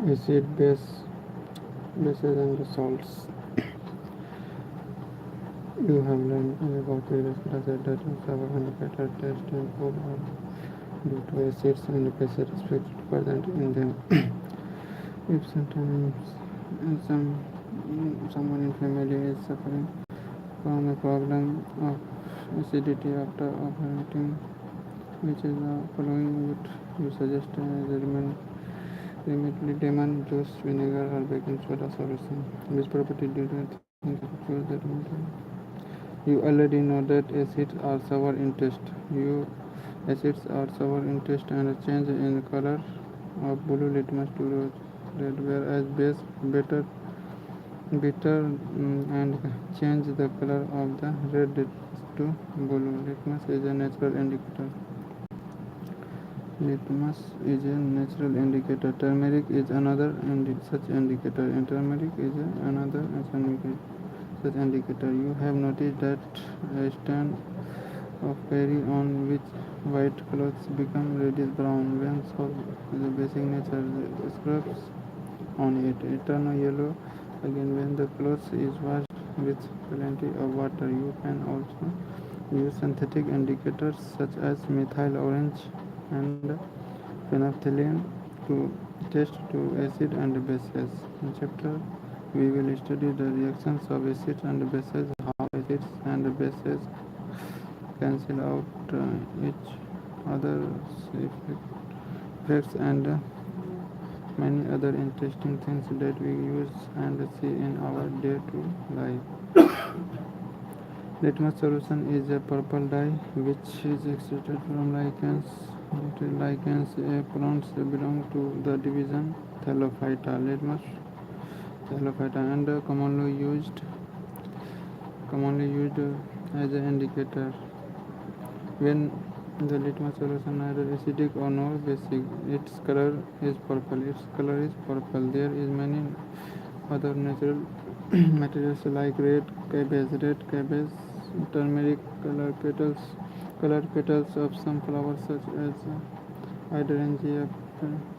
Acid, bases and salts. You have learned about various classes that our indicator test and all are due to acids and bases respectively present in them. If sometimes someone in family is suffering from a problem of acidity after overeating, which is the following, would you suggest as a remedy: lemon juice, vinegar, or baking soda solution? Which property do you think you choose that remedy? You already know that acids are sour in taste. Acids are sour in taste and change in color of blue litmus to red, whereas base bitter and change the color of the red to blue. Litmus is a natural indicator. Litmus is a natural indicator. Turmeric is another such indicator. And turmeric is another such indicator. You have noticed that a stand of curry on which white clothes become reddish brown when soaked with the basic nature scrubs on it. It turns yellow again when the clothes is washed with plenty of water. You can also use synthetic indicators such as methyl orange and phenolphthalein to test to acid and bases. In chapter we will study the reactions of acids and bases, how acids and bases cancel out each other's effects, and many other interesting things that we use and see in our day-to life. Litmus solution is a purple dye which is extracted from lichens. Lichens plants belong to the division Thallophyta. Litmus Thallophyta and commonly used as an indicator. When the litmus solution neither acidic or nor basic, its color is purple. There is many other natural materials like red cabbage, turmeric, colored petals of some flowers such as hydrangea,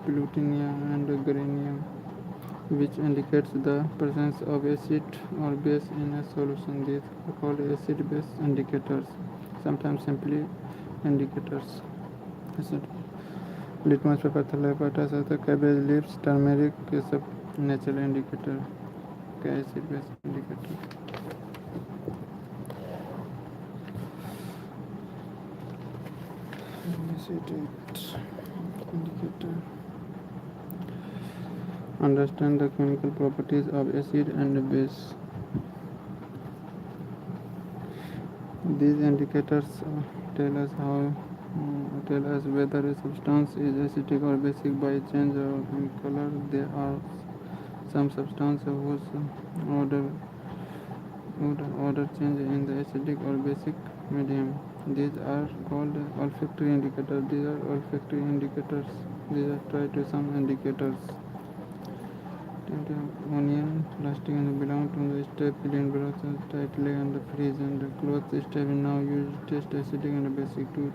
plutinia, and geranium, which indicates the presence of acid or base in a solution. These are called acid-base indicators, sometimes simply indicators. Acid. Litmus paper, thalapata, cabbage leaves, turmeric is a natural indicator. Acid-base indicator. Acid indicator. Understand the chemical properties of acid and base. These indicators tell us whether a substance is acidic or basic by change in color. There are some substances whose odor change in the acidic or basic medium. These are called olfactory indicators. These are tried to some indicators. Onion plastic and belong to the step in broth tightly and freeze and cloth step now use test acidic and basic to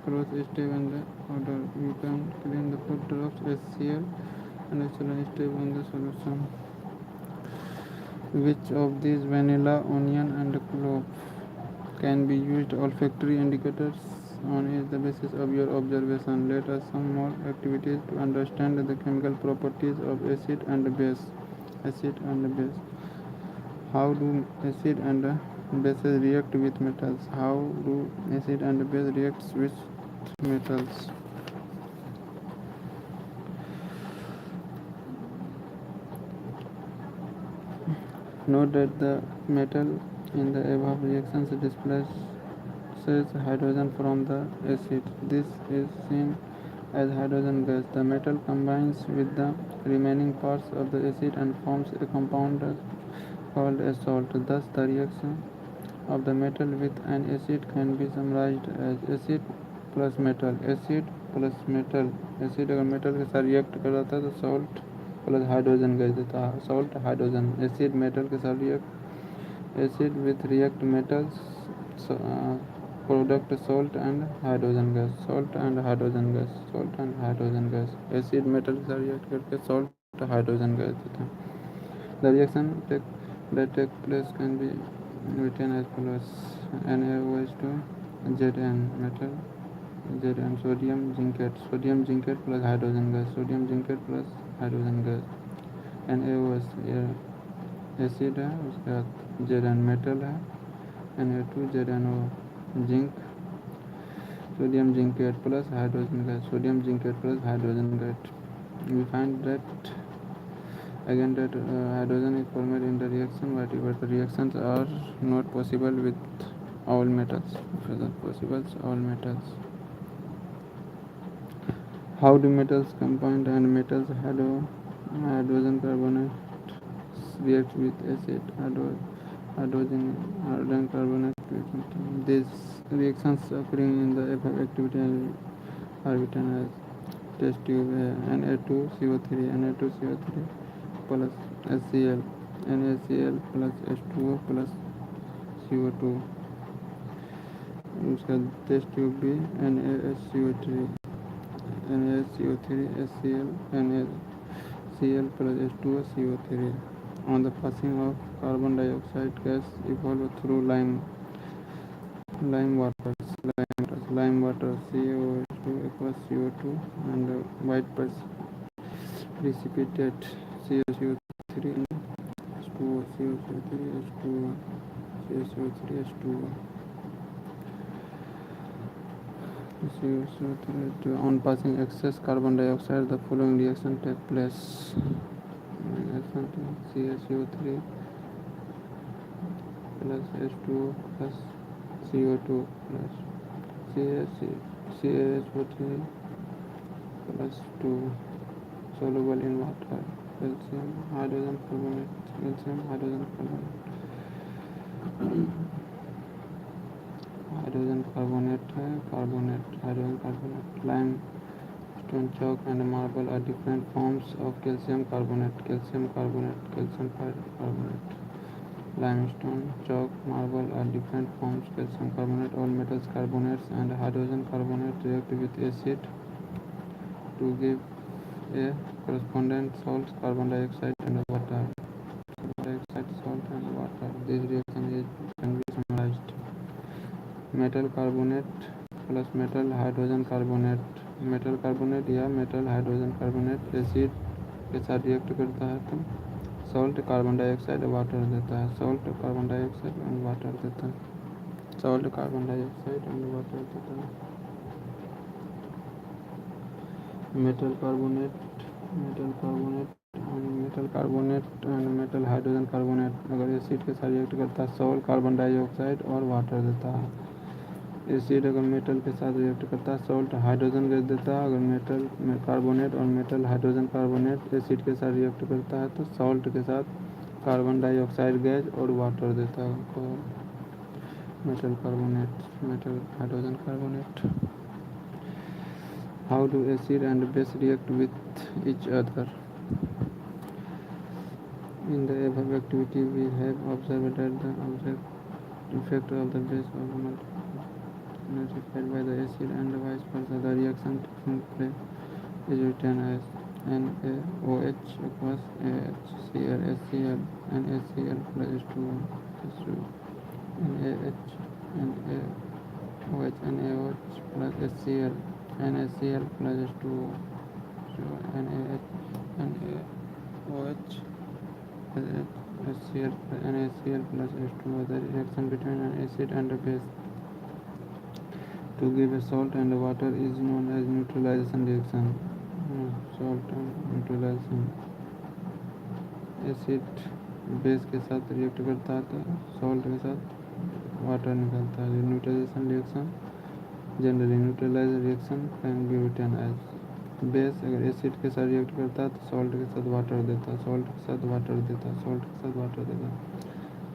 cloth step and odor. You can clean the food drops HCl and excellent step on the solution. Which of these vanilla, onion and clove can be used olfactory indicators on is the basis of your observation. Let us some more activities to understand the chemical properties of acid and base. Acid and base. How do acid and bases react with metals? How do acid and base react with metals? Note that the metal in the above reactions displaces hydrogen from the acid. This is seen as hydrogen gas. The metal combines with the remaining parts of the acid and forms a compound called a salt. Thus, the reaction of the metal with an acid can be summarized as acid plus metal. acid plus metal. acid अगर metal के साथ react कर रहा था तो salt plus hydrogen gas देता है. salt hydrogen. acid metal के साथ acid with react metals product salt and hydrogen gas. acid metal के साथ react करके salt hydrogen gas देता है. The reaction that take place can be written as follows: NaOH2 Zn metal Zn sodium zincate plus hydrogen gas, sodium zincate plus hydrogen gas. NaOH acid है, उसके बाद Zn metal है, Na2 ZnO zinc, sodium zincate plus hydrogen gas, sodium zincate plus hydrogen gas. We find that again that hydrogen is formed in the reaction, but the reactions are not possible with all metals. Possible all metals. How do metals compound and metals hydrogen carbonate react with acid hydrogen carbonate? These reactions occurring in the above activity are written as test tube Na2CO3 plus HCl NaCl plus H2O plus CO2. उसका test tube भी NaHCO3 HCl NaCl plus H2O CO3. On the passing of carbon dioxide gas evolved through lime water CaOH2 aqueous CO2 and white precipitate CaCO3 H2O CaCO3 H2O. On passing excess carbon dioxide, the following reaction take place. CaCO3 plus H2O plus CO2 plus CaHO3 plus 2 soluble in water, calcium hydrogen carbonate, hydrogen carbonate, limestone chalk and marble are different forms of calcium carbonate. Limestone, chalk, marble are different forms of calcium carbonate. All metals carbonates and hydrogen carbonate react with acid to give a correspondent salt, carbon dioxide and water. This reaction can be summarized. Metal carbonate plus metal hydrogen carbonate या metal hydrogen carbonate acid के साथ react करता है तो salt carbon dioxide water देता है. Metal carbonate and metal hydrogen carbonate अगर acid के साथ रिएक्ट करता है सॉल्ट कार्बन डाइऑक्साइड और वाटर देता है. एसिड अगर मेटल के साथ रिएक्ट करता है सॉल्ट हाइड्रोजन गैस देता है. अगर मेटल कार्बोनेट और मेटल हाइड्रोजन कार्बोनेट एसिड के साथ रिएक्ट करता है तो सॉल्ट के साथ कार्बन डाइऑक्साइड गैस और वाटर देता है. Metal hydrogen carbonate. How do acid and base react with each other? In the above activity, we have observed that the effect of the base was multiplied by the acid and vice versa. The reaction taking place is written as NaOH equals HCl NaCl plus H2O. NaOH plus HCl NaCl plus H2O. NaOH NaCl plus H2O. The reaction between an acid and a base to give a salt and water is known as neutralization reaction. Salt and neutralization. Acid base के साथ react करता है तो salt के साथ water निकलता है. Neutralization reaction generally neutralize reaction can be written as base अगर एसिड के साथ रिएक्ट करता है तो सॉल्ट के साथ वाटर देता है.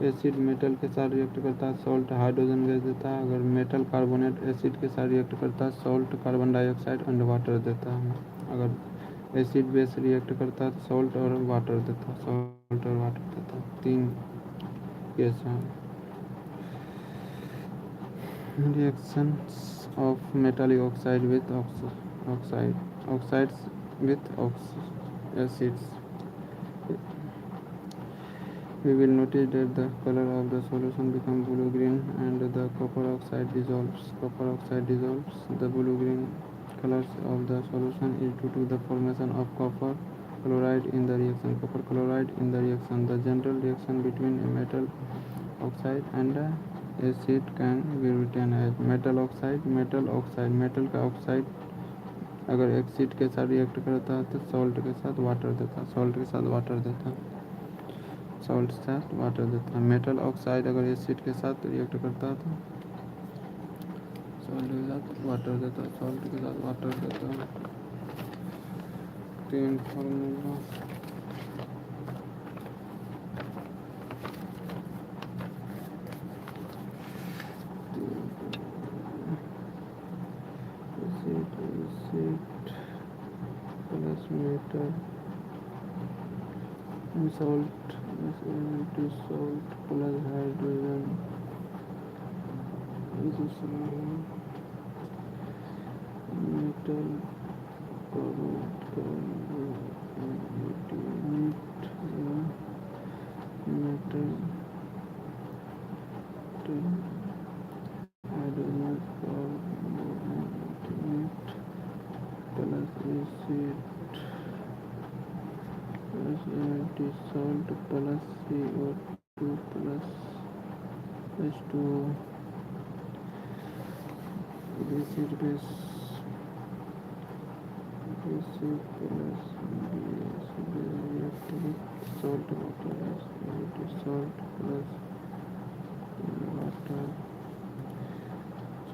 एसिड मेटल के साथ रिएक्ट करता है सॉल्ट हाइड्रोजन गैस देता है. अगर मेटल कार्बोनेट एसिड के साथ रिएक्ट करता है salt carbon dioxide and water देता है. अगर एसिड बेस रिएक्ट करता है तो सॉल्ट और वाटर देता है. 3 केस हैं. Reactions of metallic oxide with oxides with acids. We will notice that the color of the solution becomes blue-green and the copper oxide dissolves. Copper oxide dissolves. The blue-green colors of the solution is due to the formation of copper chloride in the reaction. Copper chloride in the reaction. The general reaction between a metal oxide and acid can be written as metal oxide. Metal का oxide अगर acid के साथ react करता है तो salt के साथ water देता है, सॉल्ट के साथ वाटर देता है, सॉल्ट के साथ वाटर देता है। मेटल ऑक्साइड अगर एसिड के साथ रिएक्ट करता है तो सॉल्ट के साथ वाटर देता है, सॉल्ट के साथ वाटर देता है। तीन formula acid plus metal salt salt plus hydrogen is metal metal hydrogen plus acid plus salt plus CO2 plus H2O acid base acid plus base react with salt water salt plus water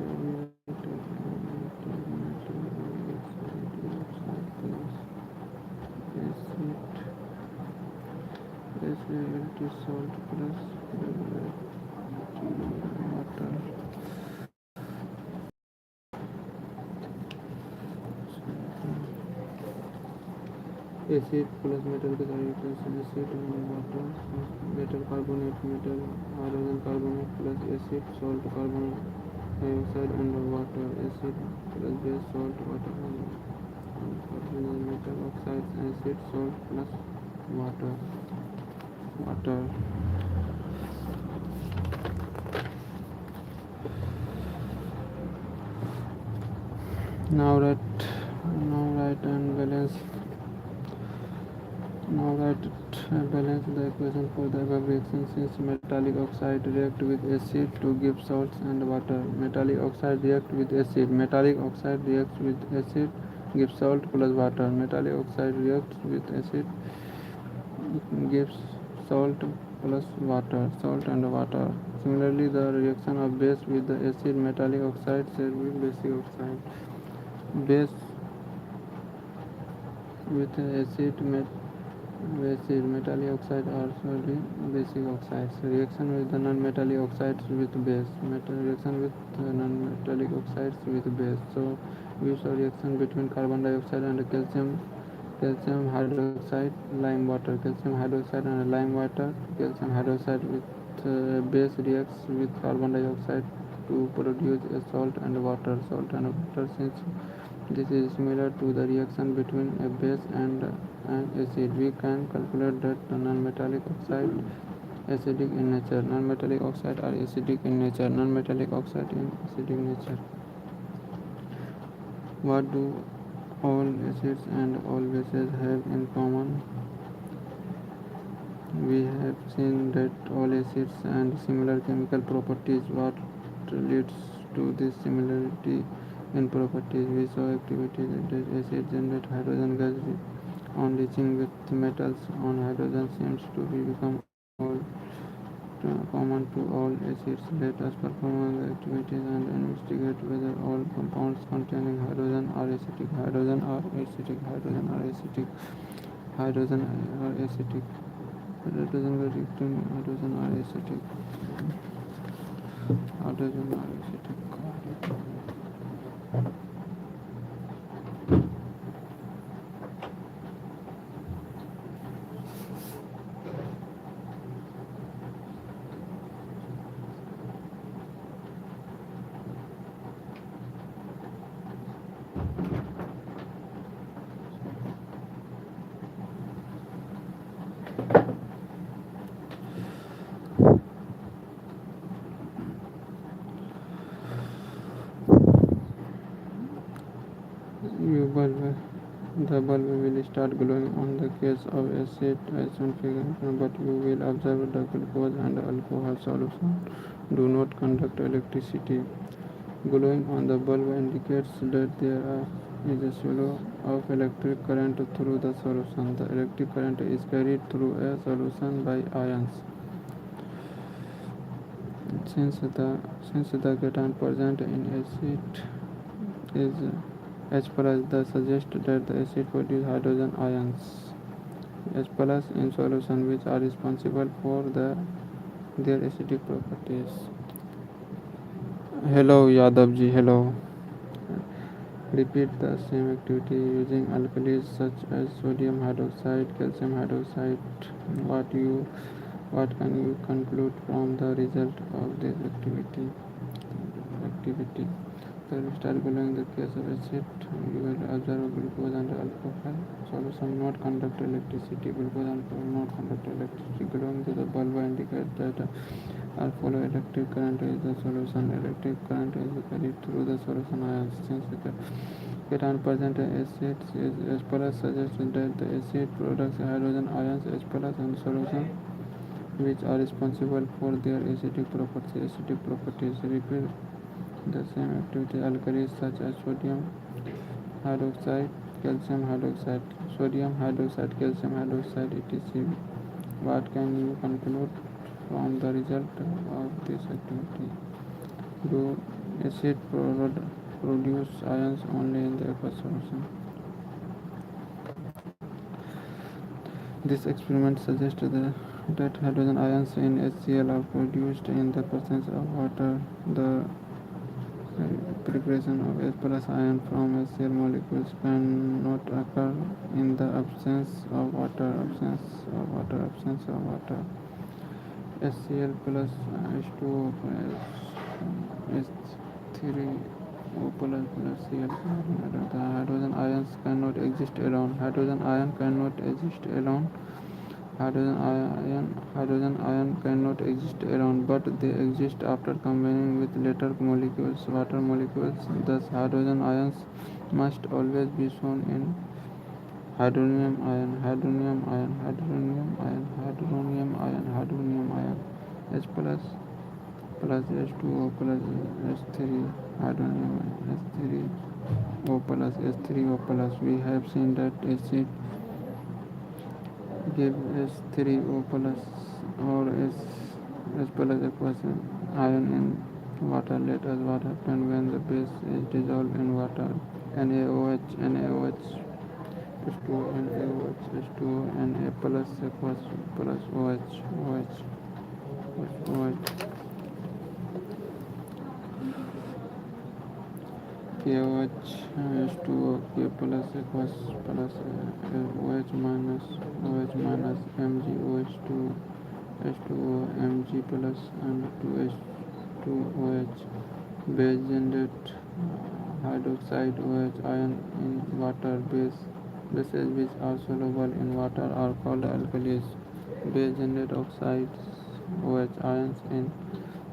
metal acid salt plus water acid plus metal के साथ acid water metal carbonate metal hydrogen carbonate plus acid salt carbon dioxide and water acid plus base salt water metal oxide acid salt plus water water now write and balance Now write balance the equation for the above reaction since metallic oxide react with acid to give salts and water. Metallic oxide react with acid. Metallic oxide reacts with acid gives salt plus water. Metallic oxide reacts with acid gives salt plus water. Salt and water. Similarly, the reaction of base with the acid metallic oxide shall be basic oxide. Base with acid metallic oxide are solely basic oxides. Reaction with the non-metallic oxides with base. Reaction with non-metallic oxides with base. So we saw reaction between carbon dioxide and calcium hydroxide, lime water, calcium hydroxide and lime water. Calcium hydroxide with base reacts with carbon dioxide to produce a salt and water. Since this is similar to the reaction between a base and an acid, we can calculate that the non-metallic oxide acidic in nature. Non-metallic oxide are acidic in nature. Non-metallic oxide in acidic nature. What do all acids and all bases have in common? We have seen that all acids and similar chemical properties. What leads to this similarity in properties? We saw activity that acid generate hydrogen gas on reaching with metals on hydrogen seems to be become all common to all acids. Let us perform the activities and investigate whether all compounds containing hydrogen are acidic. Hydrogen are acidic. Hydrogen are acidic. Hydrogen are acidic. Hydrogen are acidic. Hydrogen are acidic. Hydrogen are acidic. You bulb. The bulb will start glowing on the case of acid as shown figure, but you will observe the glucose and alcohol solution do not conduct electricity. Glowing on the bulb indicates that there is a flow of electric current through the solution. The electric current is carried through a solution by ions. Since the cation present in acid is H plus, that suggests that the acid produces hydrogen ions H plus in solution, which are responsible for their acidic properties. Hello Yadavji, hello. Repeat the same activity using alkalis such as sodium hydroxide, calcium hydroxide. What can you conclude from the result of this activity? So we start glowing the case of acid. You will observe glucose and alcohol solution not conduct electricity. Glucose and alcohol not conduct electricity. Glowing to the bulb indicates that our follow electric current is the solution. Electric current is carried through the solution ions. Since the cation present acid is H plus, suggests that the acid products hydrogen ions H plus in solution, which are responsible for their acidic properties. Repeat the same activity. Alkalis such as sodium hydroxide, calcium hydroxide, sodium hydroxide, calcium hydroxide, etc. What can you conclude from the result of this activity? Do acid produce ions only in the aqueous solution? This experiment suggests that hydrogen ions in HCl are produced in the presence of water. The preparation of H plus ion from HCl molecules cannot occur in the absence of water. HCl plus H2O plus H3O plus Cl. The hydrogen ions cannot exist alone. Hydrogen ion cannot exist alone, but they exist after combining with later molecules, water molecules. Thus, hydrogen ions must always be shown in hydronium ion, H plus H2O plus H3 hydronium H3O plus H3O plus. We have seen that acid give H3O plus or H plus equation ion in water. Let us what happens when the base is dissolved in water. NaOH H2O, Na plus aqueous plus OH. KOH H2O K plus aqueous plus OH minus MgOH2 H2O Mg plus and 2H2OH. Base generate hydroxide OH ion in water. Bases which are soluble in water are called alkalis. Base generate oxides OH ions in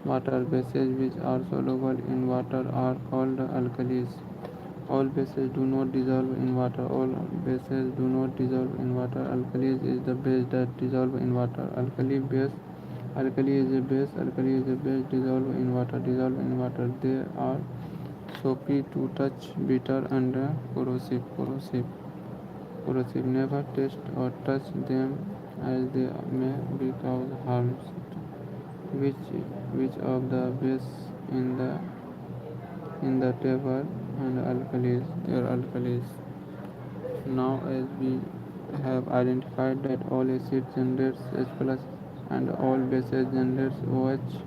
water. Bases which are soluble in water are called alkalis. All bases do not dissolve in water. Alkalis is the base that dissolve in water. Alkali is a base dissolve in water. They are soapy to touch, bitter and corrosive. Never taste or touch them as they may be cause harms. Which of the base in the table and alkalis? They are alkalis. Now, as we have identified that all acids generates H plus and all bases generates OH,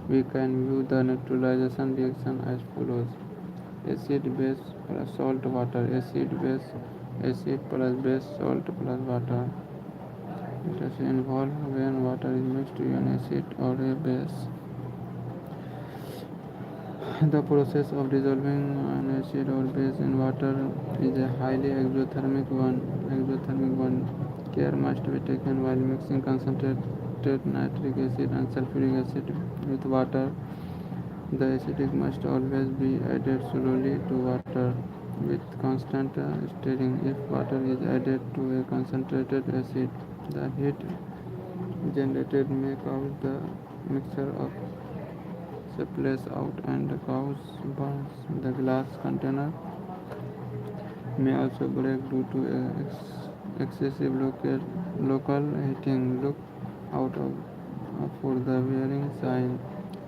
we can view the neutralization reaction as follows: acid base plus salt water, acid plus base salt plus water. It is involved when water is mixed with an acid or a base. The process of dissolving an acid or base in water is a highly exothermic one. Care must be taken while mixing concentrated nitric acid and sulfuric acid with water. The acidic must always be added slowly to water. with constant stirring. If water is added to a concentrated acid, the heat generated may cause the mixture of splash out and cause burns. The glass container may also break due to excessive local heating. Look out for the warning sign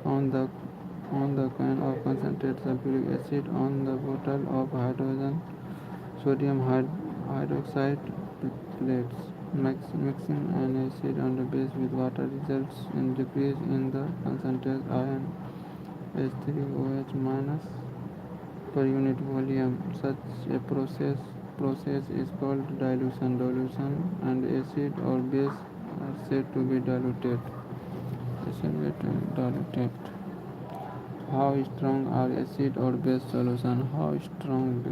on the can of concentrated sulfuric acid, on the bottle of hydrogen sodium hydroxide plates. Mixing an acid on the base with water results in decrease in the concentrated ion H3OH minus per unit volume. Such a process is called dilution. Dilution and acid or base are said to be diluted. Diluted. How strong are acid or base solution? How strong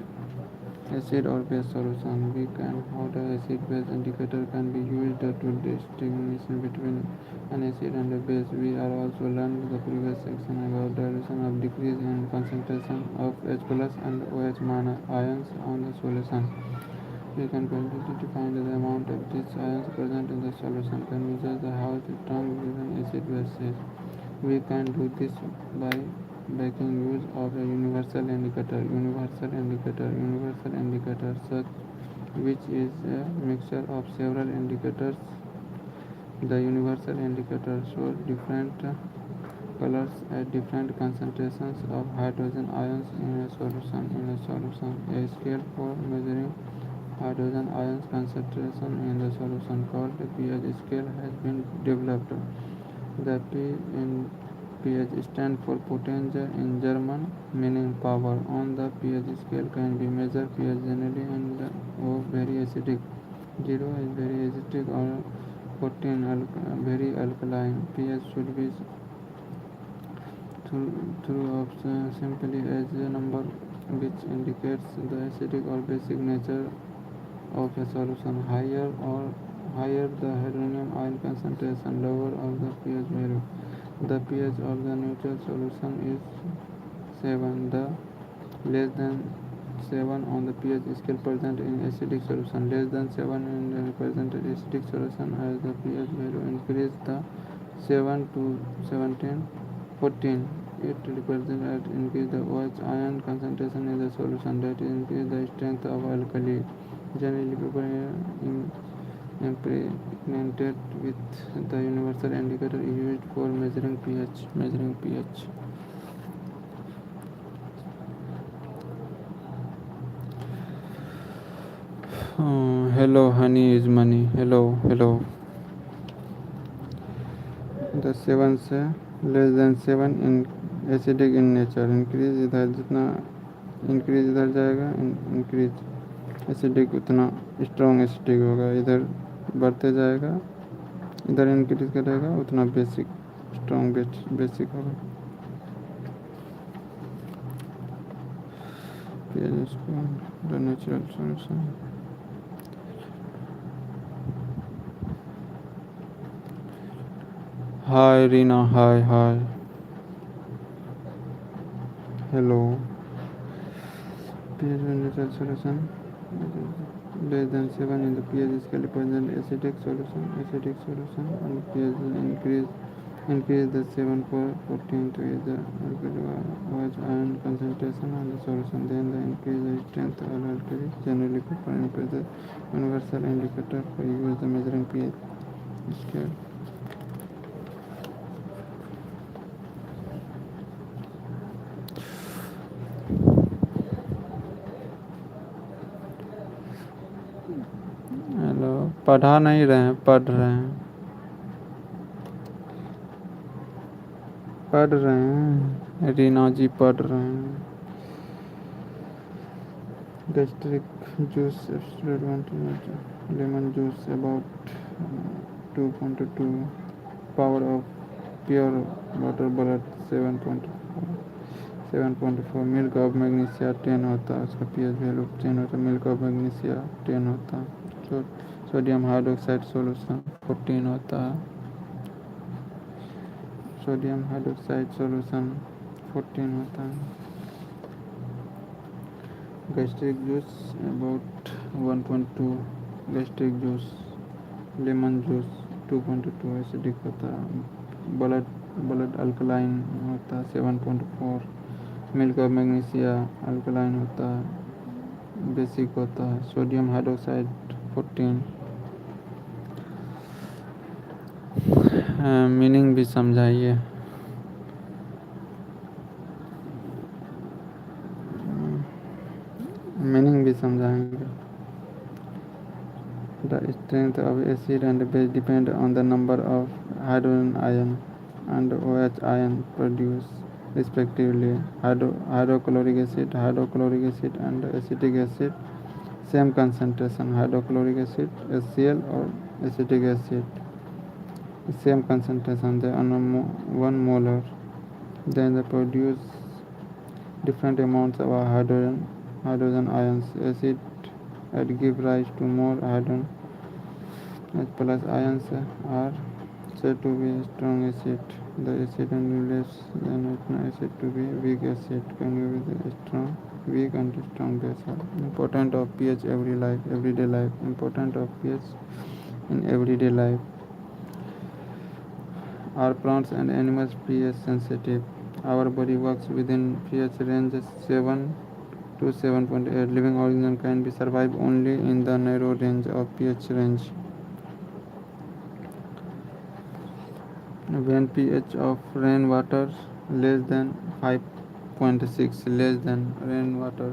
acid or base solution? Weak and hot acid base indicator can be used to distinguish between an acid and a base. We are also learned the previous section about dilution of decrease in concentration of H plus and OH minus ions on the solution. We can quantitatively find the amount of these ions present in the solution. Can we judge how strong an acid base is? We can do this by making use of a universal indicator. Universal indicator, such which is a mixture of several indicators. The universal indicator shows different colors at different concentrations of hydrogen ions in a solution. A scale for measuring hydrogen ions concentration in the solution called the pH scale has been developed. The P in pH stands for Potenza in German, meaning power. On the pH scale can be measured pH generally and O very acidic. 0 is very acidic or 14 very alkaline. pH should be through of simply as a number which indicates the acidic or basic nature of a solution. Higher the hydronium ion concentration, lower of the pH value. The pH of the neutral solution is 7. The less than 7 on the pH scale present in acidic solution. Less than 7 in the represented acidic solution. As the pH value increase the 7 to 17, 14. It represents at increase the OH ion concentration in the solution. That is increase the strength of alkali. Generally, people impregnated with the universal indicator used for measuring pH. Hello, honey is money. Hello. The 7 से less than 7 in acidic in nature. Increase इधर जितना increase इधर जाएगा, increase acidic उतना strong acidic होगा. इधर बढ़ते जाएगा, इधर इंक्रीज करेगा उतना बेसिक स्ट्रॉन्ग बेसिक होगा. The natural solution. Hi Reena, hi. Hello. pH neutral solution less than 7 in the pH scale represent acidic solution and pH increase the 7 for 14 to is the OH ion concentration on the solution. Then the increase the strength of alkali. Generally people the universal indicator for use the measuring pH scale. Hello. पढ़ा नहीं रहे हैं, पढ़ रहे हैं. रीना जी पढ़ रहे हैं. Gastric juice absolute 1 lemon juice about 2.2 power of pure water blood 7.4 milk of magnesia 10 होता है. उसका pH वैल्यू 10 होता है. मिल्क ऑफ मैग्नीशिया 10 होता है. सोडियम हाइड्रोक्साइड सोल्यूशन 14 होता है. सोडियम हाइड्रोक्साइड सोल्यूशन 14 होता है. gastric juice about 1.2, gastric juice, lemon juice 2.2 acidic होता है, ब्लड ब्लड अल्कलाइन होता है 7.4, मिल्क ऑफ मैग्नीशिया अल्कलाइन होता है, बेसिक होता है, सोडियम हाइड्रोक्साइड 14। मीनिंग भी समझाइए। मीनिंग भी समझाएंगे। The strength of acid and base depend on the number of hydrogen ion and OH ion produced respectively. Hydrochloric acid and acetic acid same concentration. Hydrochloric acid HCl or acetic acid same concentration, they are 1 molar. Then they produce different amounts of hydrogen ions. Acid give rise to more hydrogen H plus ions are said to be strong acid. The acid and less than acid to be weak acid. Can be with strong, weak and strong base. Important of pH everyday life. Important of pH in everyday life. Are plants and animals pH sensitive? Our body works within pH range 7 to 7.8. Living organism can be survive only in the narrow range of pH range. When pH of rainwater less than 5.6, less than rainwater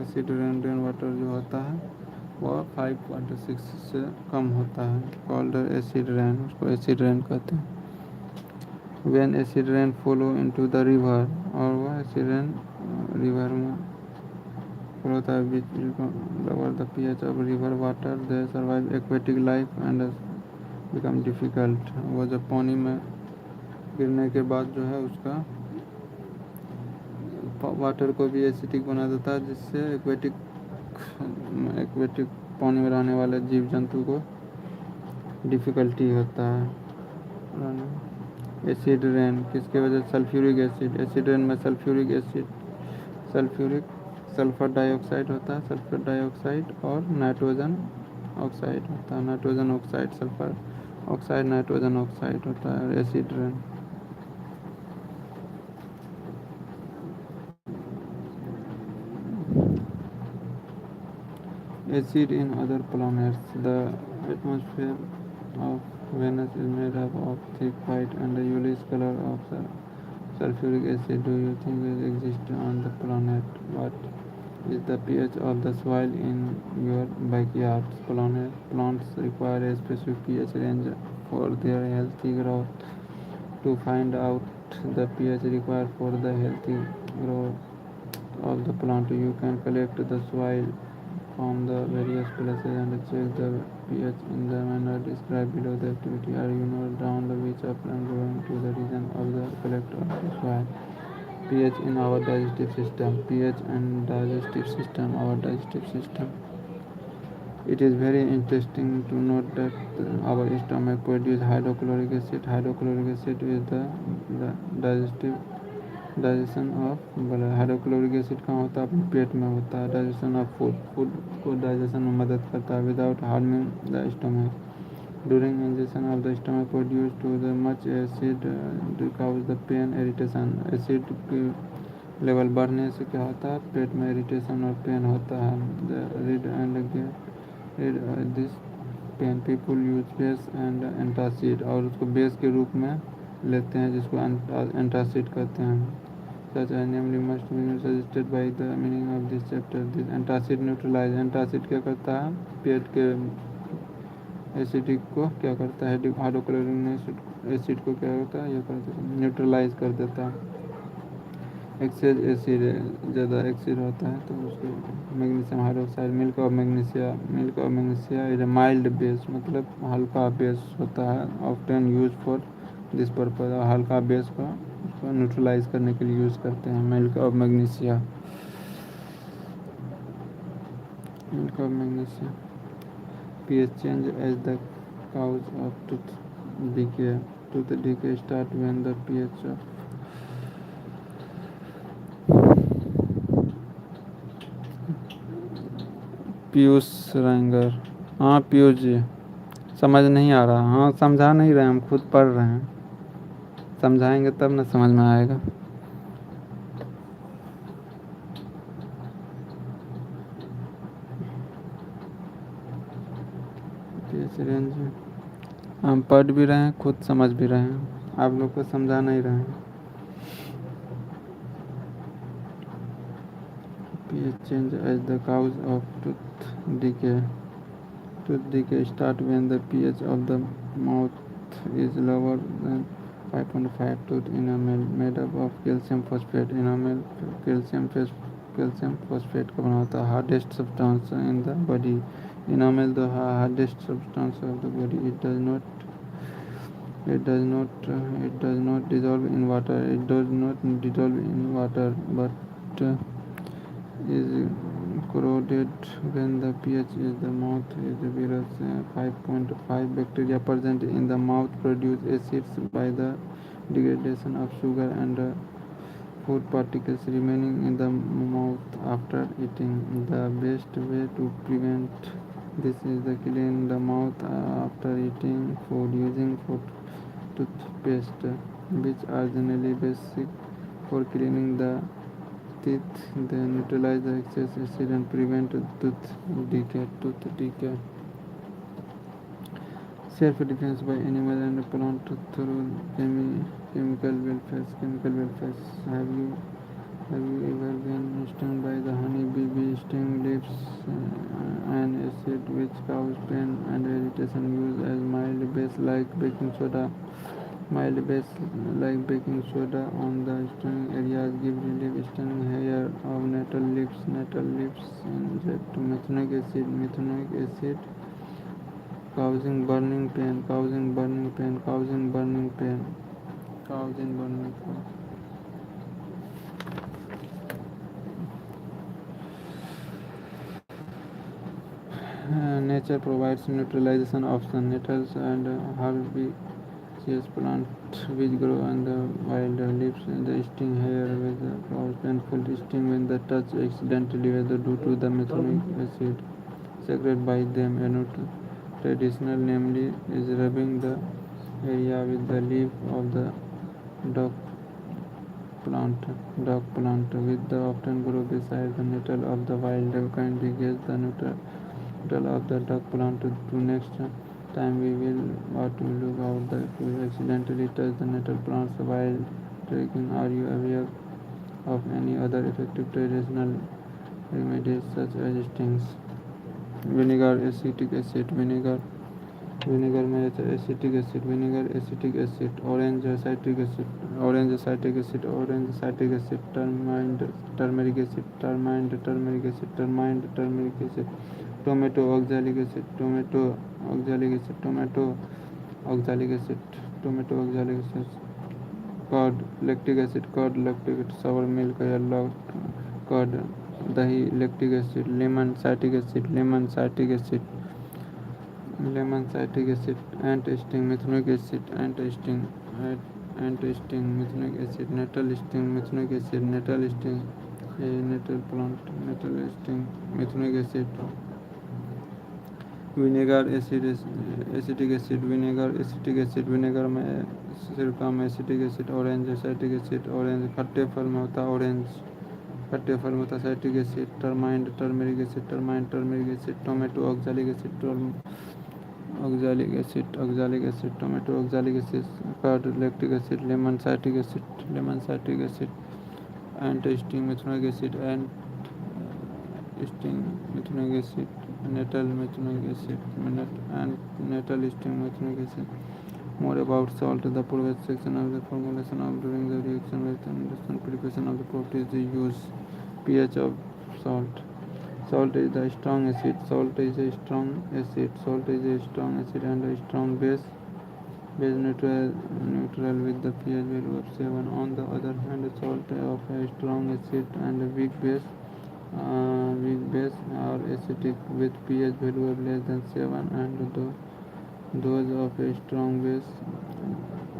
acid rainwater जो होता है वह 5.6 से कम होता है, called acid rain, उसको acid rain कहते हैं। When acid rain follow into the river, और वह एसिड रेन रिवर में follow होता है, lower the pH of river water, they survive aquatic life and become difficult। वो जब पानी में गिरने के बाद जो है उसका वाटर को भी एसिडिक बना देता है, जिससे एक्वेटिक पानी में रहने वाले जीव जंतु को डिफ़िकल्टी होता है। एसिड रेन किसके वजह से? Sulphuric acid. एसिड रेन में सल्फर डाइऑक्साइड होता है, सल्फर डाइऑक्साइड और नाइट्रोजन ऑक्साइड होता है, nitrogen oxide, sulphur oxide, nitrogen oxide होता है acid rain. Acid in other planets. The atmosphere of Venus is made up of thick white and yellowish color of sulfuric acid. Do you think it exists on the planet? What is the pH of the soil in your backyard? Plants require a specific pH range for their healthy growth. To find out the pH required for the healthy growth of the plant, you can collect the soil from the various places and check the pH in the manner described below the activity. Are you not down the which of plant growing to the region of the collector of the soil? pH in our digestive system. pH and digestive system. Our digestive system. It is very interesting to note that our stomach produces hydrochloric acid. Hydrochloric acid is the digestion of बोला। Hydrochloric acid कहाँ होता है? अपने पेट में होता है। Digestion of food को डाइजेशन में मदद करता है without harming the stomach. During injection of the stomach produce to the much acid cause the pain irritation. Acid की लेवल बढ़ने से क्या होता है? पेट में इरिटेशन और पेन होता है। Read this pain people use base and antacid, और उसको बेस के रूप में लेते हैं जिसको एंटासिड कहते हैं। Such a namely must be suggested by the meaning of this chapter. This antacid neutralize. Antacid क्या करता है? पेट के एसिडिक को क्या करता है? हाइड्रोक्लोरिक एसिड को क्या होता है? ये करता है न्यूट्रलाइज कर देता है। एक्सेस एसिड ज़्यादा एसिड होता है तो उसको magnesium hydroxide. Milk of magnesia is a mild base, मतलब हल्का बेस होता है। Often use for this purpose, हल्का बेस को न्यूट्रलाइज करने के लिए यूज़ करते हैं। Milk of magnesia pH change as the cause of tooth decay. Tooth decay start when the pH of Piyush Rangar. हाँ पीयूष जी, समझ नहीं आ रहा। हाँ समझा नहीं रहे, हम खुद पढ़ रहे हैं, समझाएंगे तब ना समझ में आएगा। रेंज हम पढ़ भी रहे हैं, खुद समझ भी रहे हैं, आप लोग को समझा नहीं रहे हैं। pH change as the cause of tooth decay. Tooth decay start when the pH of the mouth is lower than 5.5. Tooth enamel made up of calcium phosphate. Enamel calcium phosphate का बना होता है hardest substance in the body. Enamel the hardest substance of the body. It does not dissolve in water. It does not dissolve in water, but is corroded when the pH is the mouth is below 5.5. Bacteria present in the mouth produce acids by the degradation of sugar and food particles remaining in the mouth after eating. The best way to prevent this is to clean the mouth after eating food using food toothpaste, which are generally basic for cleaning the teeth. They neutralize the excess acid and prevent tooth decay. Self-defense by animal and plant through chemical welfare. Have you ever been stung by the honeybee? Bee sting leaves an acid which causes pain and irritation. Used as mild base like baking soda. On the stung areas give relief. Stung hair of nettle leaves. Inject methanoic acid causing burning pain. Nature provides neutralization option. Nettles and herbaceous plants which grow on the wild leaves the sting hair with cause painful sting when the touch accidentally, whether due to the methanoic acid secreted by them. Traditional namely is rubbing the area with the leaf of the dog plant with the often grow beside the nettle of the wild. Kindly guess the nettle of the duck plant to next time we will what to look out the if you accidentally touch the nettle plants while trekking. Are you aware of any other effective traditional remedies such as stings? Vinegar, acetic acid, vinegar में रहता है acetic acid, orange citric acid, turmeric acid, tomato oxalic acid, curd lactic acid, sour milk या curd दही lactic acid, lemon citric acid, ant sting methanoic acid, nettle sting methanoic acid, nettle plant nettle sting methanoic acid, vinegar acetic acid में सिरका में acetic acid, orange खट्टे फल में होता है citric acid, turmeric acid, tomato oxalic acid, tomato oxalic acid, curd lactic acid, lemon citric acid, ant sting methanoic acid, nettle sting methanoic acid. More about salt. The previous section of the formulation of during the reaction with understand preparation of the properties they use. pH of salt. Salt is a strong acid and a strong base neutral with the pH value of 7. On the other hand, salt of a strong acid and a weak base are acidic with pH value of less than 7, and those of a strong base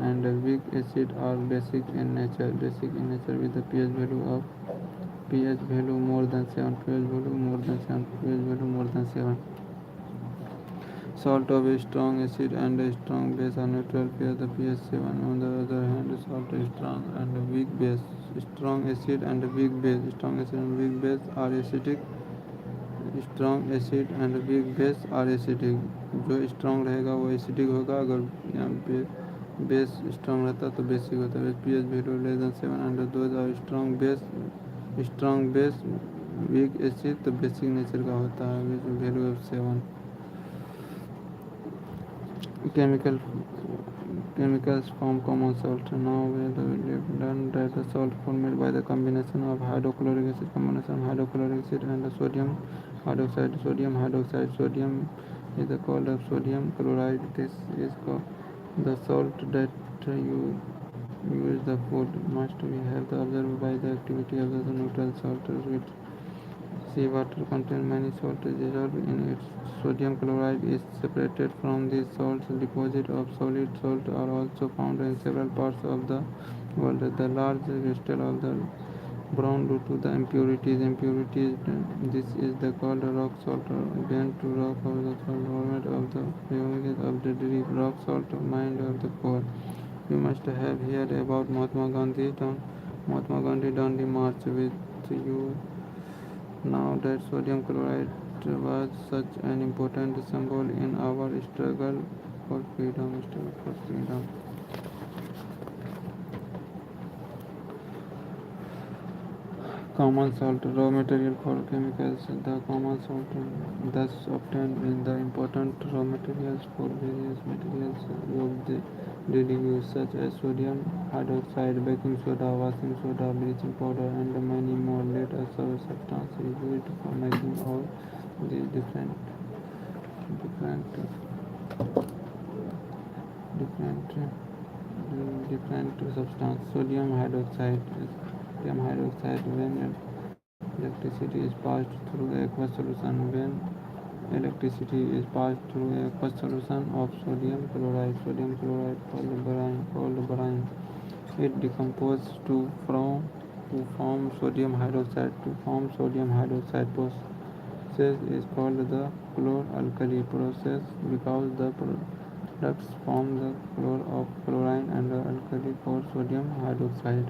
and a weak acid are basic in nature with the pH value of pH value more than 7, pH value more than 7, pH value more than 7. Salt of a strong acid and a strong base are neutral pH, the pH 7. On the other hand, salt is strong and a weak base. Strong acid and a weak base. Strong acid and weak base are acidic. Strong acid and weak base are acidic. जो strong रहेगा वो acidic होगा, अगर यहाँ पे base strong रहता तो basic होता है. P H value less than 7 and those are strong base weak acid तो बेसिक नेचर का होता है. Value of 7. Chemicals form common salt. Now we have learned that the salt formed by the combination of hydrochloric acid and sodium hydroxide. Sodium is called sodium chloride. This is called the salt that you use the food must be helped observed by the activity of the neutral salt, which seawater contains many salts dissolved in it. Sodium chloride is separated from these salts. Deposits of solid salt are also found in several parts of the world. The large crystal of the brown due to the impurities. This is the called rock salt. Bent to rock of the format of the deep rock salt mine of the core. You must have heard about Mahatma Gandhi. Mahatma Gandhi done the march with you. Now that sodium chloride was such an important symbol in our struggle for freedom. Common salt, raw material for chemicals. The common salt thus obtained in the important raw materials for various materials of the daily use, such as sodium hydroxide, baking soda, washing soda, bleaching powder, and many more. Let us substance is used for making all these different substance. Sodium hydroxide. When electricity is passed through a aqueous solution. Of sodium chloride called brine, it decomposes to form sodium hydroxide. Process is called the chlor-alkali process because the products form the chlorine and the alkali for sodium hydroxide.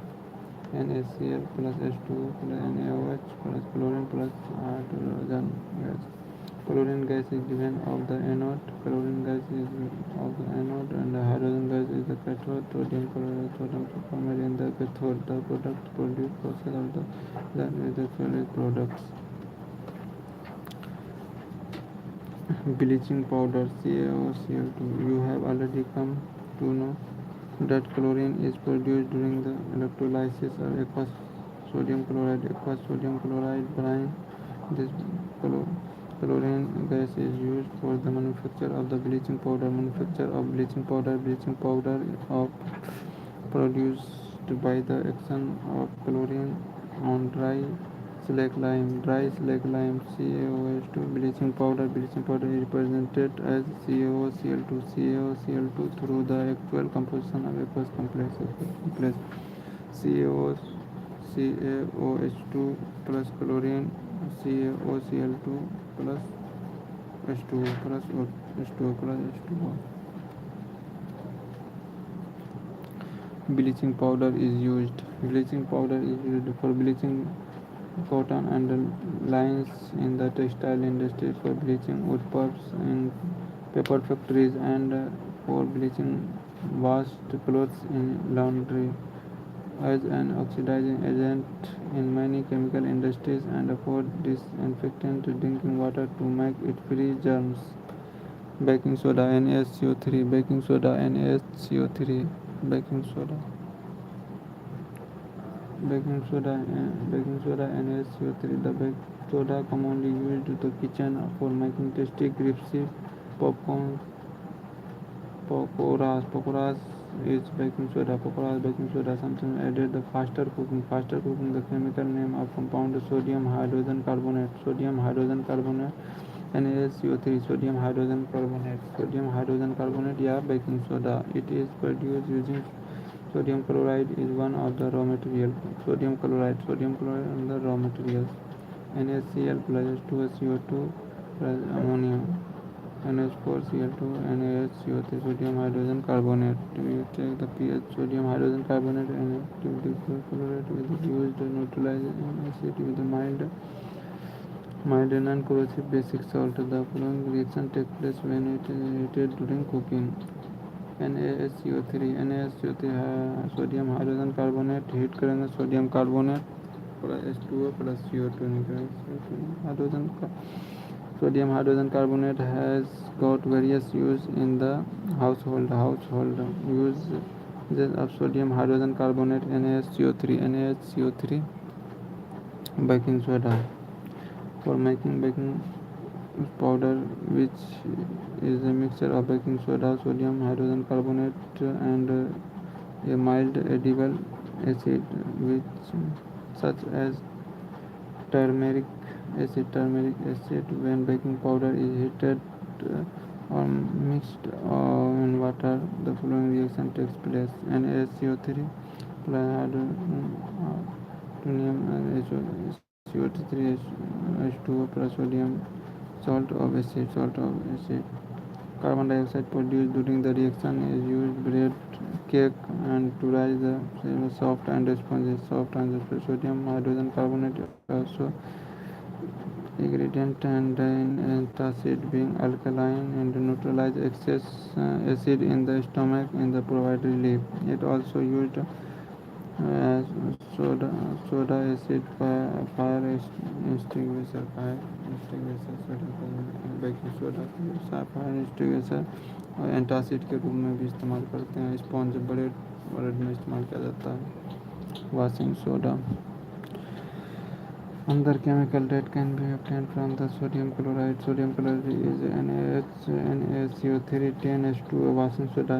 NaCl plus H2O plus NaOH plus chlorine plus hydrogen gas. Chlorine gas is given of the anode. And the hydrogen gas is the cathode. Sodium chloride formed in the cathode. The product produced process of the solid products. Bleaching powder CaOCl2. You have already come to know that chlorine is produced during the electrolysis of aqueous sodium chloride brine. This chlorine gas is used for the manufacture of the bleaching powder. Bleaching powder of produced by the action of chlorine on dry slake lime. CaOH2. Bleaching powder is represented as CaOCl2 through the actual composition of aqueous complex. CaOH2 plus chlorine, CaOCl2 plus H2O. Bleaching powder is used for bleaching cotton and lines in the textile industry, for bleaching wood pulps in paper factories, and for bleaching washed clothes in laundry, as an oxidizing agent in many chemical industries, and for disinfectant drinking water to make it free germs. Baking soda NaCO3. Baking soda NaCO3. The baking soda commonly used in the kitchen for making tasty crispy popcorn. Pakoras is baking soda. Sometimes added the faster cooking. The chemical name of compound sodium hydrogen carbonate. NaCO3. Sodium hydrogen carbonate. Yeah, baking soda. It is produced using Sodium chloride is one of the raw material. Sodium chloride and the raw materials. NaCl plus H2SO2 plus ammonia. NH4Cl2, NaHCO3, sodium hydrogen carbonate. We take the pH sodium hydrogen carbonate and active chloride with used neutralizing acid with mild and non-corrosive basic salt. The following reaction takes place when it is heated during cooking. NaSCO3 sodium hydrogen carbonate heat करेंगे sodium carbonate plus H2O plus CO2 निकलेगा hydrogen Sodium hydrogen carbonate has got various use in the household uses of sodium hydrogen carbonate NaHCO3 baking soda for making baking powder, which is a mixture of baking soda, sodium hydrogen carbonate and a mild edible acid which such as turmeric acid. When baking powder is heated or mixed in water, the following reaction takes place. NaSCO3 plus hydronium CO3H2O plus sodium salt of acid. Carbon dioxide produced during the reaction is used bread, cake, and to rise the soft and spongy. Sodium hydrogen carbonate also ingredient and antacid being alkaline and neutralize excess acid in the stomach in the provide relief. It also used as soda acid fire extinguisher baking soda fire extinguisher और antacid के रूप में भी इस्तेमाल करते हैं. Sponge bread में इस्तेमाल किया जाता है. Washing soda. Another chemical that can be obtained from the sodium chloride is NaCO3 10H2O washing soda.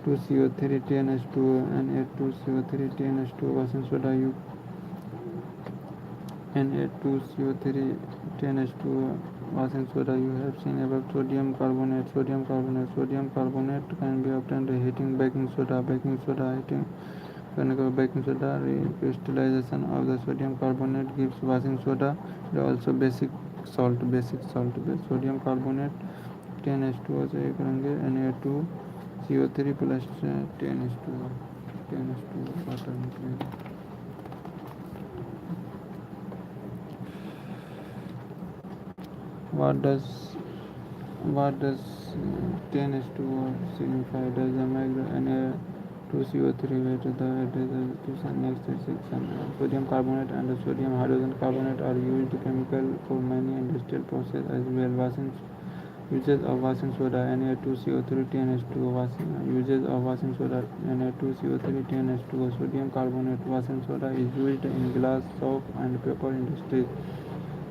Na2CO3 10H2O Na2CO3 10H2O washing soda. Na2CO3 10H2O washing soda. You have seen above sodium carbonate can be obtained by heating baking soda heating baking soda recrystallization of the sodium carbonate gives washing soda. Also basic salt sodium carbonate 10H2O से करेंगे Na2CO3 plus 10H2O water निकलेगा. What does 10H2O signify? Does the make Na2CO3 weight the next section? Sodium carbonate and sodium hydrogen carbonate are used chemical for many industrial processes as well. Uses of washing soda. Na2CO3 10H2O uses of washing soda. Na2CO3 10H2O sodium carbonate washing soda is used in glass, soap and paper industries.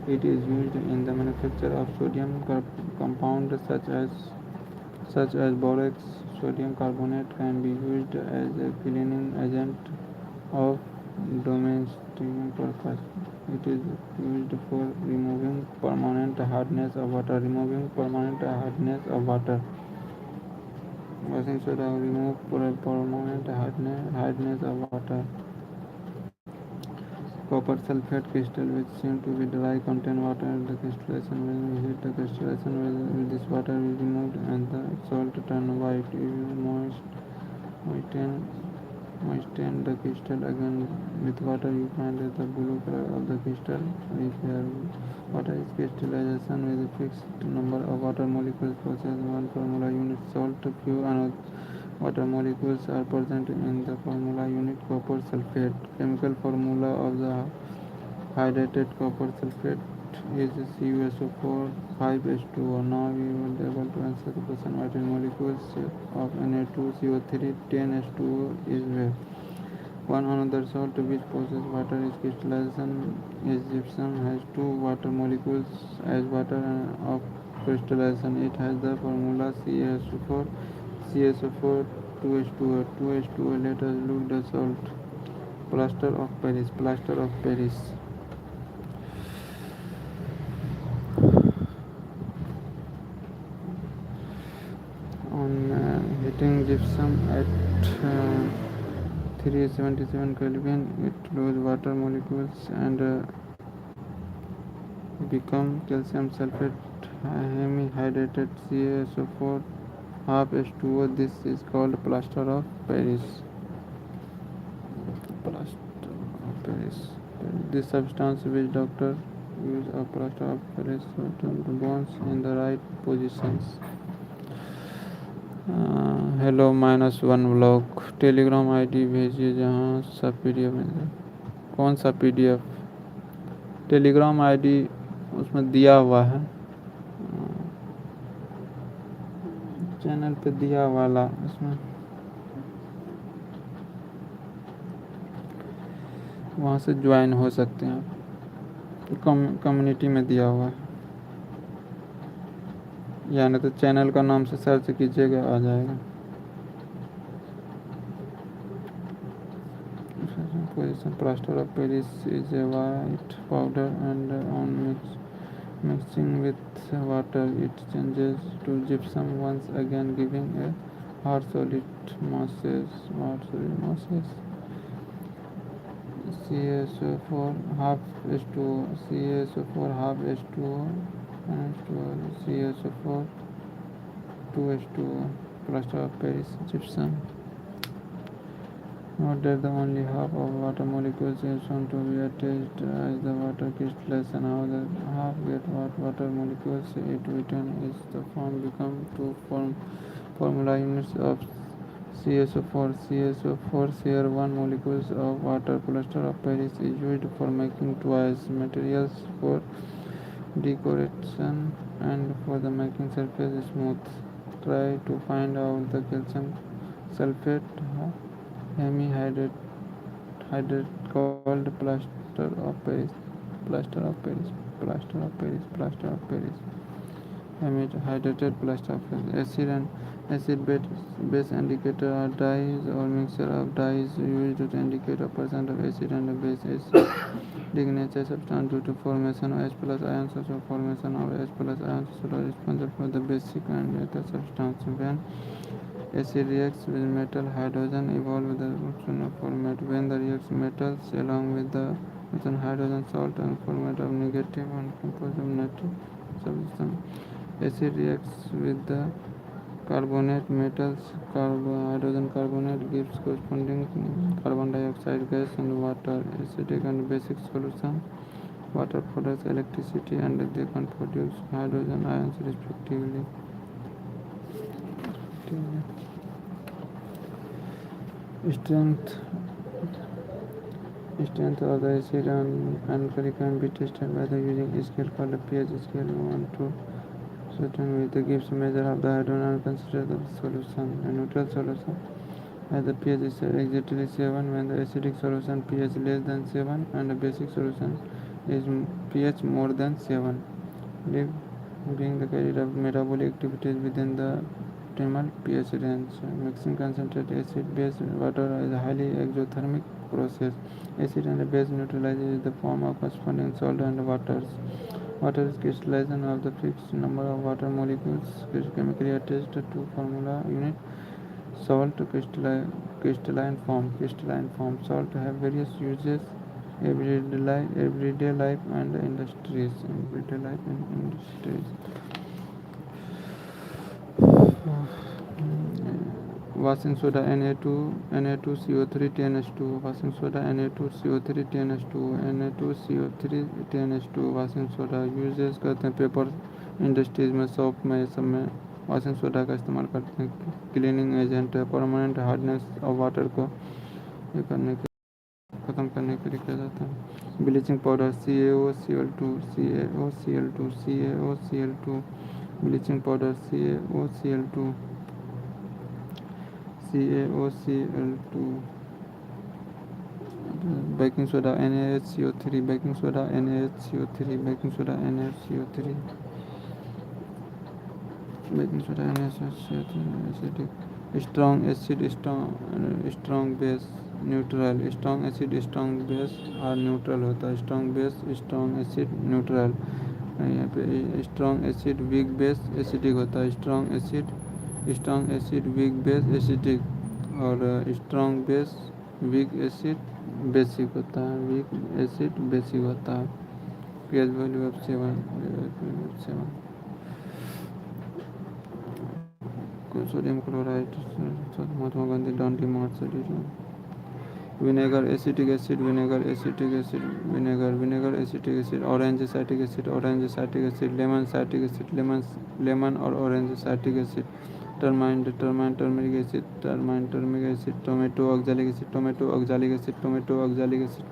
It is used in the manufacture of sodium compounds such as borax. Sodium carbonate can be used as a cleaning agent of domestic purpose. It is used for removing permanent hardness of water. Washing soda remove permanent hardness of water. Copper sulfate crystal, which seem to be dry, contain water. The crystallization when we heat the crystallization with this water is removed and the salt turn white. If you moisten the crystal again with water, you find the blue color of the crystal. If water is crystallization with a fixed number of water molecules process one formula unit salt. Few another water molecules are present in the formula unit copper sulfate. Chemical formula of the hydrated copper sulfate is CuSO4 5H2O. Now we will be able to answer the question what molecules of Na2CO3 10H2O is where. One another salt which process water is crystallization is gypsum has two water molecules as water of crystallization. It has the formula CaSO4 2H2O. Let us look the salt. Plaster of Paris. On heating gypsum at 377 Kelvin, it lose water molecules and become calcium sulfate hemihydrated CaSO4 half H2O. This is called plaster of Paris. Plaster of Paris. This substance which doctor use a plaster of Paris to turn the bones in the right positions. Hello -1 block Telegram ID भेजिए जहाँ सब PDF मिल जाए। कौन सा PDF? Telegram ID उसमें दिया हुआ है, चैनल पे दिया वाला, उसमें वहाँ से ज्वाइन हो सकते हैं आप। कम्युनिटी में दिया हुआ है, या नहीं तो चैनल का नाम से सर्च कीजिएगा, आ जाएगा। Position plaster of Paris is a white powder and on mixing with water it changes to gypsum once again, giving a hard solid masses. CaSO4 half H2O, CaSO4 half H2O, CaSO4 2H2O, plaster of Paris gypsum. Note that the only half of water molecules is shown to be attached as the water crystallizes, and how the half get water molecules it written is the form become two formula units of CaSO4. CaSO4 share one molecules of water. Plaster of Paris is used for making twice materials for decoration and for the making surface smooth. Try to find out the calcium sulfate hemihydrate called plaster of Paris. Plaster of Paris. Plaster of Paris. Plaster of Paris. Hemihydrated plaster of Paris. Acid and acid base indicator are dyes or mixture of dyes used to indicate a percent of acid and base. Acid signature substance due to formation of H plus ions, also formation of H plus ions are responsible for the basic and other substance. When acid reacts with metal, hydrogen evolve the oxygen format. When the reacts metals along with the hydrogen salt and format of negative and composed of native substance. Acid reacts with the carbonate metals, hydrogen carbonate gives corresponding carbon dioxide gas and water. Acidic and basic solution. Water produces electricity and they can produce hydrogen ions respectively. Strength of the acid and alkali can be tested by the using a scale called a pH scale 1 to certain with the gives measure of the hydrogen and consider the solution. A neutral solution as the pH is exactly 7 when the acidic solution pH less than 7 and the basic solution is pH more than 7. Being the carrier of metabolic activities within the optimal pH range. Mixing concentrated acid base water is a highly exothermic process. Acid and base neutralizes the form of corresponding salt and waters. Water is crystallization of the fixed number of water molecules chemically attached to formula unit. Salt crystalline form. Salt have various uses everyday life and industries. Washing soda Na2CO3 10H2. Washing soda Na2CO3 10H2. Na2CO3 10H2 washing soda uses करते हैं paper industries में, shop में, सब में washing soda का इस्तेमाल करते हैं। क्लीनिंग एजेंट है, परमानेंट हार्डनेस ऑफ वाटर को ये करने के ख़त्म करने के लिए किया जाता है। Bleaching powder CaOCl2 bleaching powder CaOCl2 baking soda NaHCO3 baking soda NaHCO3 baking soda NaHCO3 baking soda NaHCO3 acidic strong acid strong base neutral strong acid strong base और न्यूट्रल होता है। Strong base strong acid neutral. यहाँ पे strong acid weak base acidic होता है। Strong acid weak base acidic और strong base weak acid basic होता है, वीक एसिड बेसिक होता है। pH value of 7 sodium chloride Mahatma Gandhi Dandi march vinegar acetic acid vinegar acetic acid vinegar acetic acid orange acetic acid orange acetic acid lemon acetic acid lemon और orange acetic acid टर्माइन turmeric acid turmeric acid tomato oxalic acid tomato oxalic acid tomato oxalic acid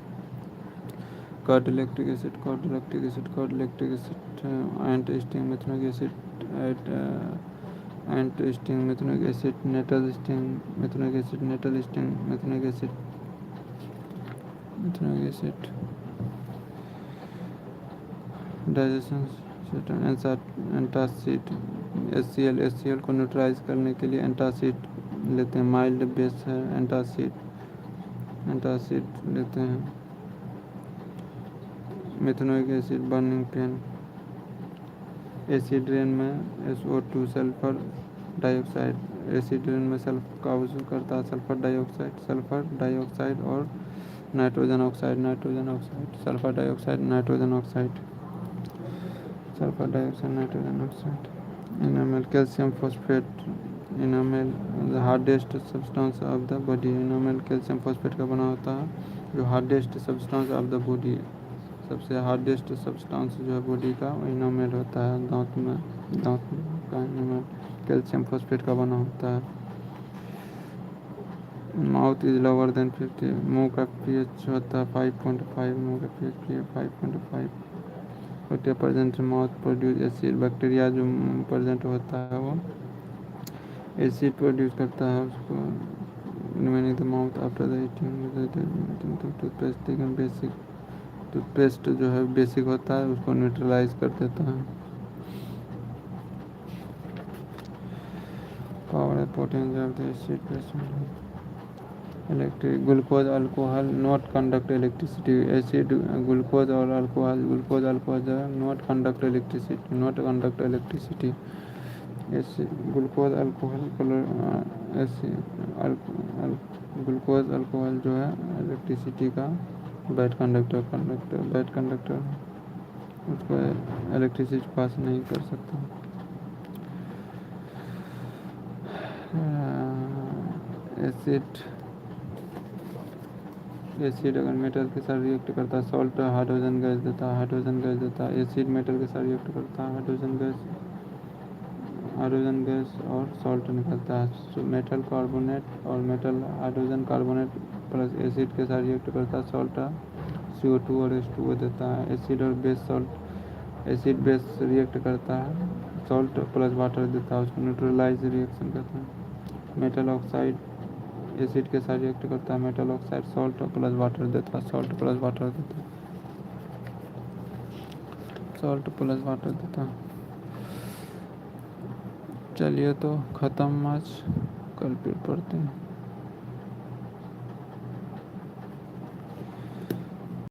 curd electric acid curd electric acid curd electric acid ant sting methanoic acid ant sting methanoic acid nettle sting methanoic acid nettle sting methanoic acid methanoic acid digestion antacid HCl को neutralise करने के लिए antacid लेते हैं। Mild base है antacid लेते हैं। Methanoic acid burning pain acid rain में SO2 sulphur dioxide acid rain में सल्फर का अवशोषण करता है सल्फर डाइऑक्साइड और nitrogen oxide sulphur dioxide nitrogen oxide enamel calcium phosphate enamel the hardest substance of the body enamel calcium phosphate का बना होता है जो hardest substance of the body सबसे हार्डेस्ट सब्सटेंस जो है बॉडी का वो इनामेल होता है। दांत का इनामेल कैल्शियम फॉस्फेट का बना होता है। माउथ इज लोअर देन 50 मुंह का pH होता है 5.5 मुंह का pH 5.5 bacteria present mouth produce acid bacteria जो प्रेजेंट होता है वो एसिड प्रोड्यूस करता है उसको remaining the mouth after the eating toothpaste जो है बेसिक होता है उसको न्यूट्रलाइज कर देता है। Power potential of the acid electric glucose alcohol not conduct electricity acid glucose और अल्कोहल जो है not conduct electricity glucose alcohol जो है इलेक्ट्रिसिटी का बैड कंडक्टर उसको इलेक्ट्रिसिटी पास नहीं कर सकता। एसिड अगर मेटल के साथ रिएक्ट करता है सॉल्ट हाइड्रोजन गैस देता है एसिड मेटल के साथ रिएक्ट करता है हाइड्रोजन गैस और सॉल्ट निकलता है। मेटल कार्बोनेट और metal hydrogen carbonate plus acid के साथ रिएक्ट करता है सॉल्ट CO2 और H2O देता है। एसिड और base salt acid base react करता है सॉल्ट प्लस वाटर देता है उसको न्यूट्रलाइज रिएक्शन कहते हैं। मेटल ऑक्साइड एसिड के साथ रिएक्ट करता है metal oxide salt plus water देता है चलिए तो ख़त्म आज कल फिर पढ़ते हैं।